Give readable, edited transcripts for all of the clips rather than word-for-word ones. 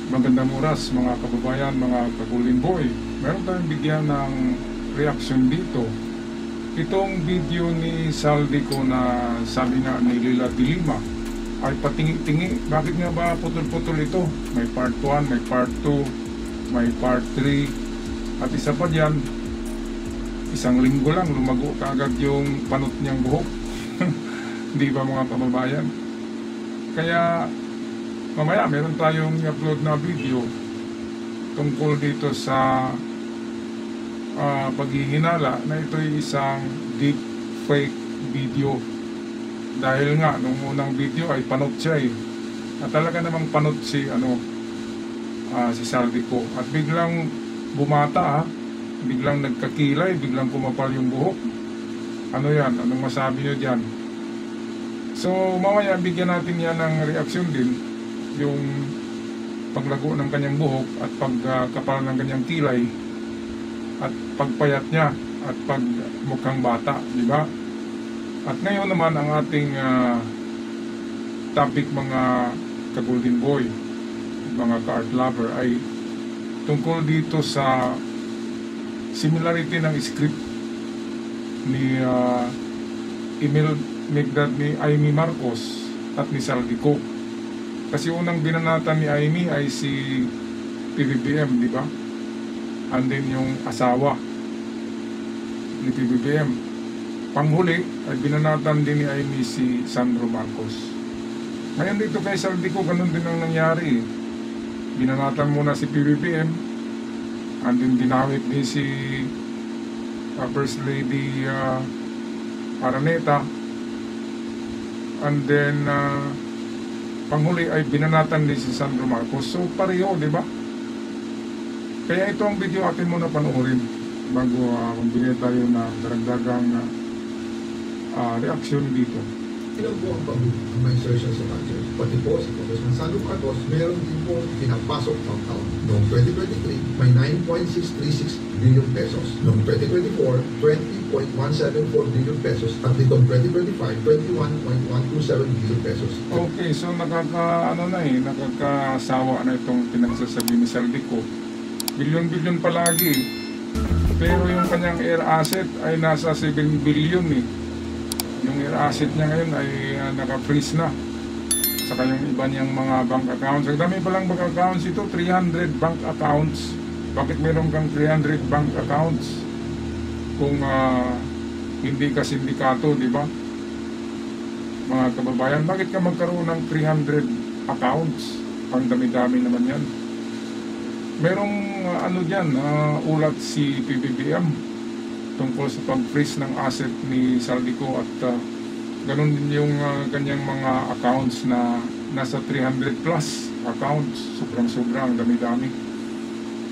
Magandang oras mga kababayan, mga kagulin boy. Meron tayong bigyan ng reaction dito. Itong video ni Saldico na sabi nga ni Lila Dilima ay patingi-tingi. Bakit nga ba putol-putol ito? May part 1, may part 2, may part 3. At isa pa dyan, isang linggo lang lumago kaagad yung panot niyang buhok. Di ba mga kababayan? Kaya mamaya meron tayong i-upload na video tungkol dito sa paghihinala na ito'y isang deep fake video. Dahil nga nung unang video ay panot siya at talaga namang panot si si Saldico. At biglang bumata biglang nagkakilay, biglang kumapal yung buhok. Ano yan? Anong masabi nyo dyan? So mamaya bigyan natin yan ng reaksyon din, yung paglago ng kanyang buhok at pagkapal ng kanyang kilay at pagpayat niya at pagmukhang bata, di ba? At ngayon naman ang ating topic mga ka-golden boy, mga ka-art lover, ay tungkol dito sa similarity ng script ni Emil Migdad ni Amy Marcos at ni Saldico. Kasi unang binanatan ni Amy ay si PBBM, di ba? And then yung asawa ni PBBM. Panghuli ay binanatan din ni Amy si Sandro Marcos. Ngayon dito kay Saldico, ganun din ang nangyari. Binanatan muna si PBBM, and then dinawit din si First Lady Araneta, and then panghuli ay binanatan din si Sandro Marcos. So pareho, di ba? Kaya ito ang video atin muna panoorin bago magbigay tayo na daragdagang reaksyon dito. Ilan po ang may insertion sa budget? Pati po si Congressman Sandro Marcos, meron din po pinapasok ng taon. Noong 2023, may 9.636 billion pesos. Noong 2024, 20.174 billion pesos. At nitong 2025, 21.127 billion pesos. Okay, so nakakasawa na itong pinagsasabi ni Saldico. Bilyon-bilyon palagi. Pero yung kanyang air asset ay nasa 7 billion Yung air asset niya ngayon ay naka-freeze na. Saka yung iba niyang mga bank accounts. Ang dami palang bank accounts ito, 300 bank accounts. Bakit meron kang 300 bank accounts kung hindi ka sindikato, di ba? Mga kababayan, bakit ka magkaroon ng 300 accounts? Ang dami-dami naman yan. Merong ulat si PBBM tungkol sa pag-freeze ng asset ni Saldico at ganun din yung kanyang mga accounts na nasa 300 plus accounts. Sobrang dami-dami.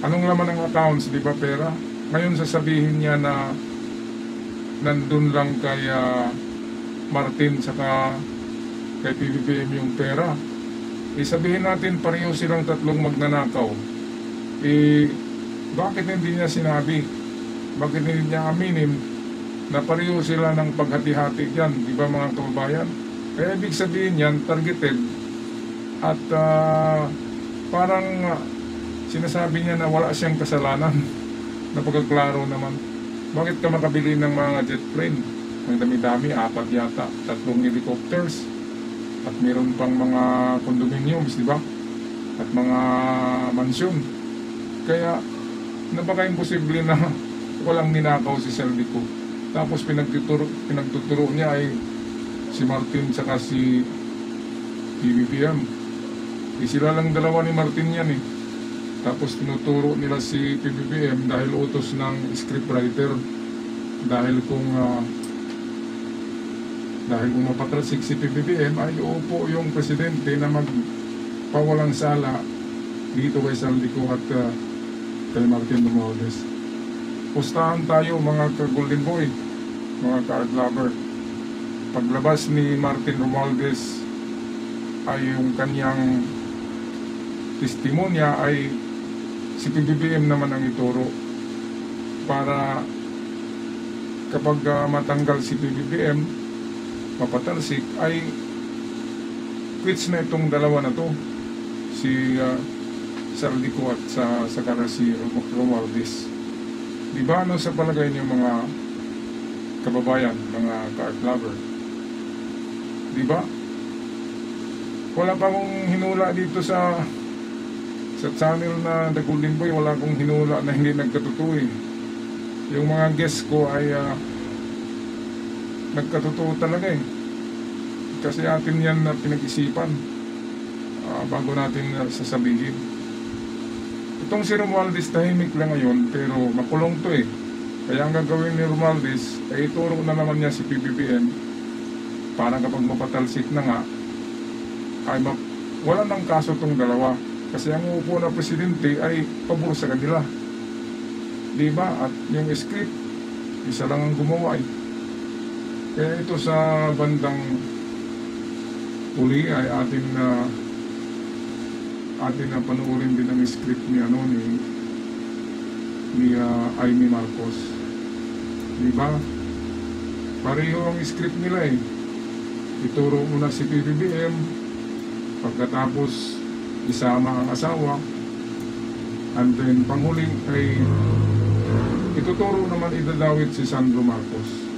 Anong laman ng accounts, di ba, pera? Ngayon sasabihin niya na nandun lang kay Martin saka kay PBBM yung pera. Sabihin natin pareho silang tatlong magnanakaw. Bakit hindi niya sinabi? Bakit hindi niya aminin na pareho sila ng paghati-hati dyan, di ba mga kababayan? Kaya ibig sabihin yan, targeted at parang sinasabi niya na wala siyang kasalanan. Napagkaklaro naman. Bakit ka makabili ng mga jet plane? Ang dami-dami, 4 yata, 3 helicopters, at mayroon pang mga condominiums, di ba? At mga mansyon. Kaya napaka-imposible na walang ninakaw si Saldico. Tapos pinagtuturo niya ay si Martin saka si PBBM. Sila lang dalawa ni Martin yan Tapos tinuturo nila si PBBM dahil utos ng scriptwriter. Dahil kung mapatalsik si PBBM ay uupo yung presidente na magpawalang sala dito kay Saldico at kay Martin Romualdez. Pustahan tayo mga ka-golden boy, mga ka-art lover. Paglabas ni Martin Romualdez ay yung kanyang testimonya ay si PBBM naman ang ituro para kapag matanggal si PBBM, mapatalsik, ay quits na itong dalawa na to, si Saldico at sa si Romualdez. Di ba ano sa palagay niyo mga kababayan, mga ka-art lover? Di ba? Wala pa akong hinula dito sa channel na The Golden Boy, wala akong hinula na hindi nagkatotoo eh. Yung mga guest ko ay nagkatotoo talaga eh. Kasi atin yan na pinag-isipan bago natin sasabihin. Itong si Romualdez tahimik lang ngayon pero makulong to eh. Kaya ang gagawin ni Romualdez ay ituro na naman niya si PBBM para kapag mapatalsik na nga ay wala nang kaso tong dalawa. Kasi ang upo na presidente ay pabor sa kanila. Diba? At yung script, isa lang ang gumawa eh. Kaya ito sa bandang uli ay atin na panuorin din ang script ni Amy Marcos. Diba? Pareho ang script nila eh. Ituro muna si PBBM, pagkatapos isama ang asawa, and then panghuling ay ituturo naman idadawit si Sandro Marcos.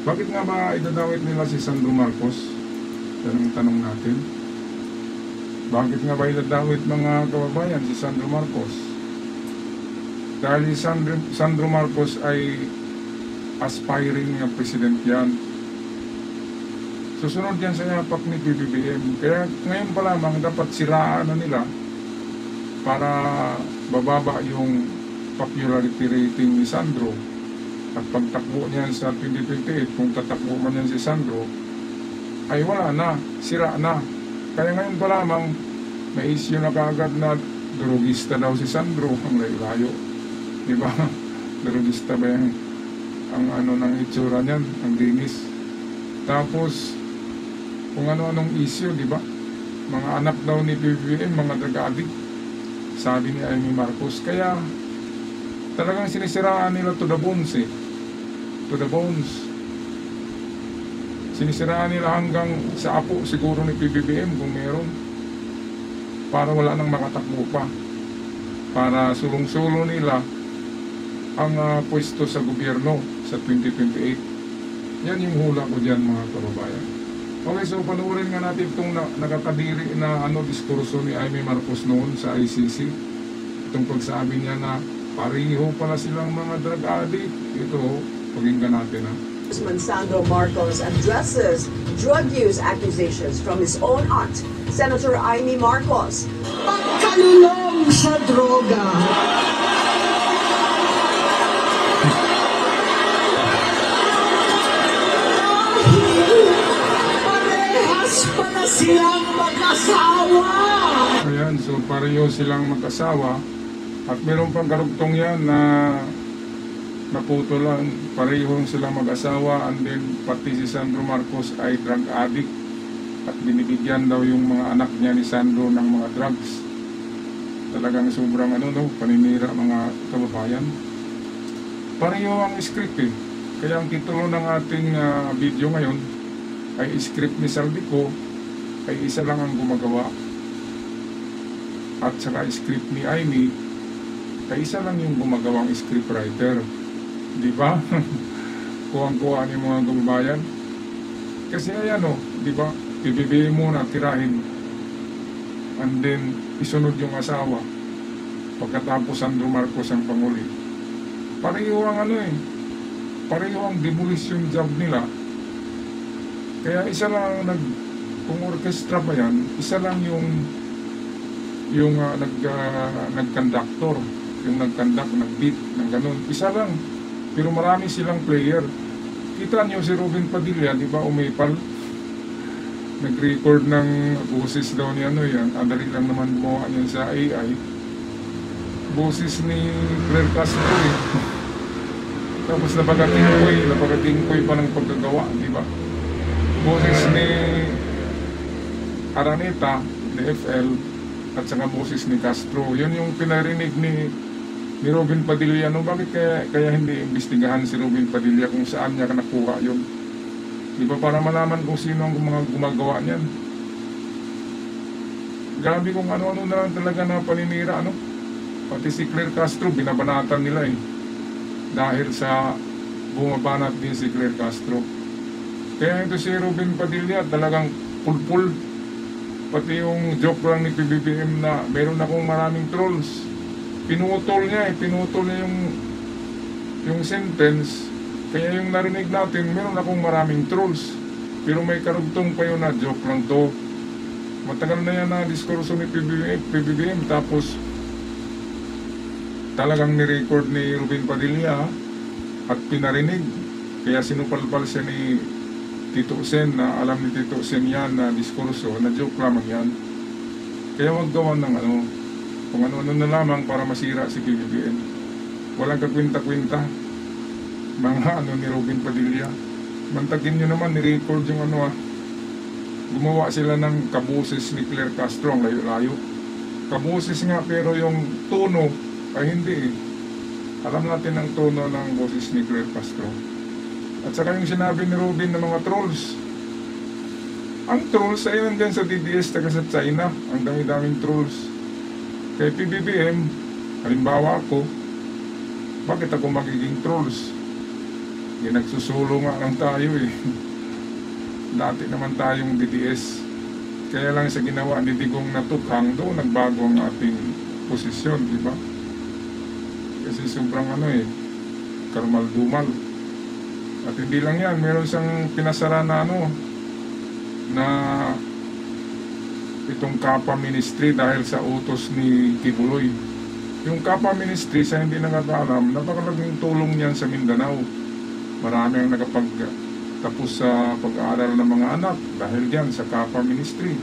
Bakit nga ba idadawit nila si Sandro Marcos? Yan ang tanong natin. Bakit nga ba idadawit mga kababayan si Sandro Marcos? Dahil si Sandro Marcos ay aspiring na president yan. Susunod yan sa yapak ni PBBM. Kaya ngayon pa lamang dapat siraan na nila para bababa yung popularity rating ni Sandro. At pagtakbo niyan sa 2028, kung tatakbo man yan si Sandro, ay wala na, sira na. Kaya ngayon pa lamang may issue na kaagad na drogista daw si Sandro. Ang layo-layo, diba? Drogista ba yan? Ang ng itsura niyan, ang dinis. Tapos kung ano-anong issue, di ba? Mga anak daw ni PBBM, mga drug addict, sabi ni Amy Marcos. Kaya talagang sinisiraan nila to the bones eh. To the bones. Sinisiraan nila hanggang sa apo siguro ni PBBM kung meron, para wala nang makatakbo pa, para sulong-sulo nila ang pwesto sa gobyerno sa 2028. Yan yung hula ko dyan mga kababayan. Okay, so panuorin nga natin itong nakakadiri na diskurso ni Amy Marcos noon sa ICC. Itong pagsabi niya na pareho pala silang mga drug addict. Ito, pakinggan natin ha. Congressman Sandro Marcos addresses drug use accusations from his own aunt, Senator Amy Marcos. Pagkalulong sa droga. Silang mag-asawa. Ayan, so pareho silang mag-asawa. At meron pang karugtong yan na naputo lang, pareho silang mag-asawa, and then pati si Sandro Marcos ay drug addict at binibigyan daw yung mga anak niya ni Sandro ng mga drugs. Talagang sobrang paninira mga kababayan. Pareho ang script eh. Kaya ang titulo ng ating video ngayon ay script ni Saldico ay isa lang ang gumagawa, at saka script ni Amy ay isa lang yung gumagawang scriptwriter, di ba? Kuwang-kuha ni mga kababayan. Kasi ayan di ba, PBBM muna tirahin, and then isunod yung asawa, pagkatapos Sandro Marcos ang panguli. Pareho ang pareho ang demolition job nila. Kaya isa lang kung orchestra ba yan, isa lang yung nag-conductor, yung nag-conduct, nag-beat, ng ganun. Isa lang. Pero marami silang player. Kita niyo si Robin Padilla, di ba, umipal? Nag-record ng boses daw ni yan. Adali lang naman gumawa niyan sa AI. Boses ni Claire Castro eh. Tapos napagatingkoy pa ng pagkagawa, di ba? Boses ni Araneta, ni FL, at saka boses ni Castro. Yun yung pinarinig ni Robin Padilla. Bakit kaya hindi imbestigahan si Robin Padilla kung saan niya nakuha yun? Di ba, para malaman kung sino ang mga gumagawa niyan? Grabe kung ano-ano na lang talaga na paninira, ano? Pati si Claire Castro, binabanatan nila eh. Dahil sa bumabanat din si Claire Castro. Kaya ito si Ruben Padilla, talagang pulpul. Pati yung joke lang ni PBBM na meron akong maraming trolls. Pinutol niya yung sentence. Kaya yung narinig natin, meron akong maraming trolls. Pero may karugtong pa yun na joke lang to. Matagal na yan na diskurso ni PBBM. Tapos talagang nirecord ni Ruben Padilla at pinarinig. Kaya sinupalpal siya ni Tito Sen na alam ni Tito Sen yan na diskurso, na joke lamang yan. Kaya wag gawan ng ano, kung ano-ano na lamang para masira si PBBM. Walang kakwinta-kwinta mga ano ni Ruben Padilla. Mantagin nyo naman, nirecord yung ano gumawa sila ng kaboses ni Claire Castro, ang layo-layo. Kaboses nga pero yung tono ay hindi eh. Alam natin ang tono ng boses ni Claire Castro. At saka yung sinabi ni Ruben ng mga trolls. Ang trolls ay nandyan sa DDS taga sa China. Ang dami-daming trolls. Kay PBBM, halimbawa ako, bakit ako magiging trolls? Nagsusulo nga lang tayo eh. Dati naman tayong DDS. Kaya lang sa ginawa ni Digong Natukhang doon nagbago ang ating posisyon, di ba? Kasi sobrang ano eh, karmal-dumal. At hindi lang yan, meron siyang pinasara na ano, na itong Kapa Ministry dahil sa utos ni Kibuloy. Yung Kapa Ministry, sa hindi nakakaalam, napakalaking tulong niyan sa Mindanao. Marami ang nakapagtapos sa pag-aaral ng mga anak dahil diyan sa Kapa Ministry.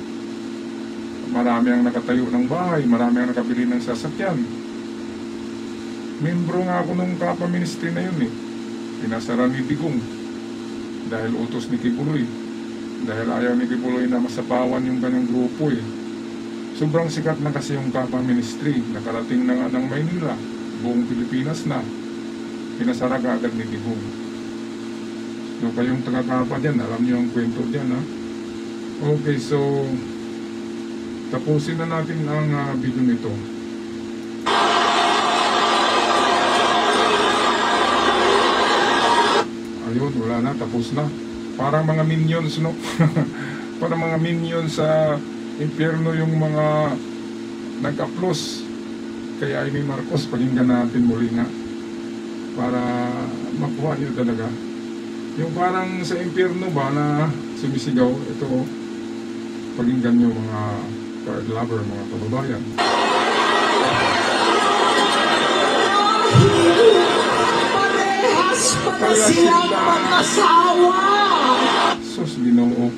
Marami ang nakatayo ng bahay, marami ang nakabili ng sasakyan. Membro nga ako ng Kapa Ministry na yun eh. Pinasara ni Digong dahil utos ni Kibuloy. Dahil ayaw ni Kibuloy na masapawan yung kanyang grupo eh. Sobrang sikat na kasi yung Kapa Ministry. Nakarating na nga ng Maynila, buong Pilipinas na. Pinasara ka agad ni Digong. So kayong taga-Kapa dyan, alam niyo ang kwento dyan ha. Okay, so tapusin na natin ang video nito. Ayun, wala na, tapos na. Parang mga minions, no? Parang mga minions sa impyerno yung mga nag-applause kay Amy Marcos. Pakinggan natin muli nga para makuha niyo talaga. Yung parang sa impyerno ba na sumisigaw, ito pakinggan nyo mga card lover, mga kababayan. Parehas pala silang mag-asawa. Sus, Ginoo.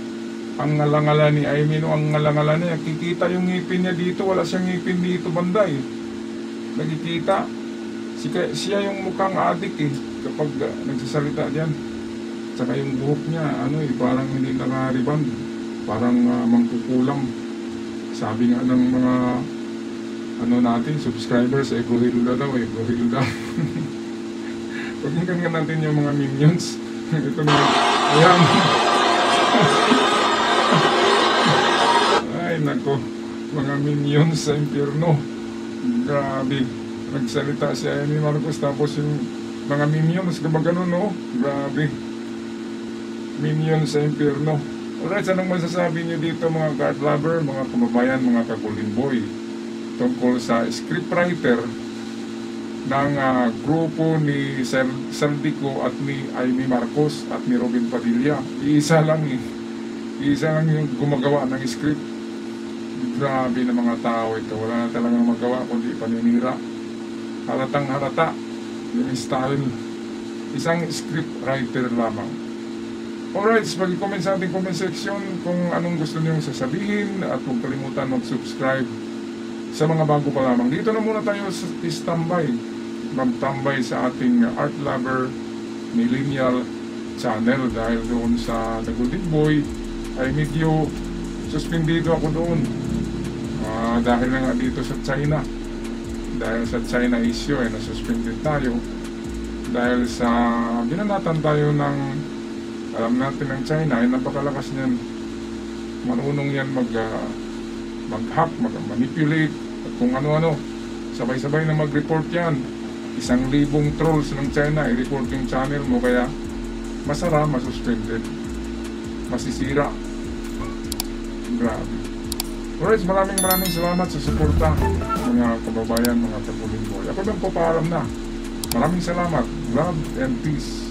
Ang ngalangala ni Amy, no, ang ngalangala niya, kikita yung ngipin niya dito, wala siyang ngipin dito banday. Nagkikita. Siya yung mukhang adik eh, kapag nagsasalita diyan. Saka yung buhok niya, ano eh, parang hindi naka-riband. Parang mangkukulam. Sabi nga ng mga ano natin, subscribers, Bruhilda daw, Bruhilda. Pakinggan nga natin yung mga minions. Ito na, ayan. Ay, nako, mga minions sa impyerno. Grabe. Nagsalita si Amy Marcos, tapos yung mga minions, kapag ganun, no? Grabe. Minions sa impyerno. Alright, anong masasabi niyo dito mga card lover, mga kababayan, mga ka-Golden Boy, tungkol sa scriptwriter ng grupo ni Saldico at ni Amy Marcos at ni Ruben Padilla? Iisa lang eh. Iisa lang yung gumagawa ng script. Grabe na mga tao ito. Wala na talagang magawa kundi paninira. Halatang halata yung style. Isang scriptwriter lamang. Alright, mag-comment sa ating comment section kung anong gusto niyong sasabihin at huwag kalimutan mag-subscribe sa mga bago pa lamang. Dito na muna tayo sa standby. Magtambay sa ating Art Lover Millennial channel dahil doon sa The Golden Boy ay medyo suspendido ako doon. Dahil na nga dito sa China. Dahil sa China issue ay nasuspended tayo. Dahil sa binanatan tayo ng alam natin ng China ay napakalakas niyan. Marunong yan mag-hack, mag-manipulate, at kung ano-ano. Sabay-sabay na mag-report yan. 1,000 trolls ng China, i-report yung channel mo, kaya masara, masuspended, masisira. Grabe. Alright, maraming salamat sa suporta, mga kababayan, mga kapuling boy. Ako lang po paalam na. Maraming salamat. Love and peace.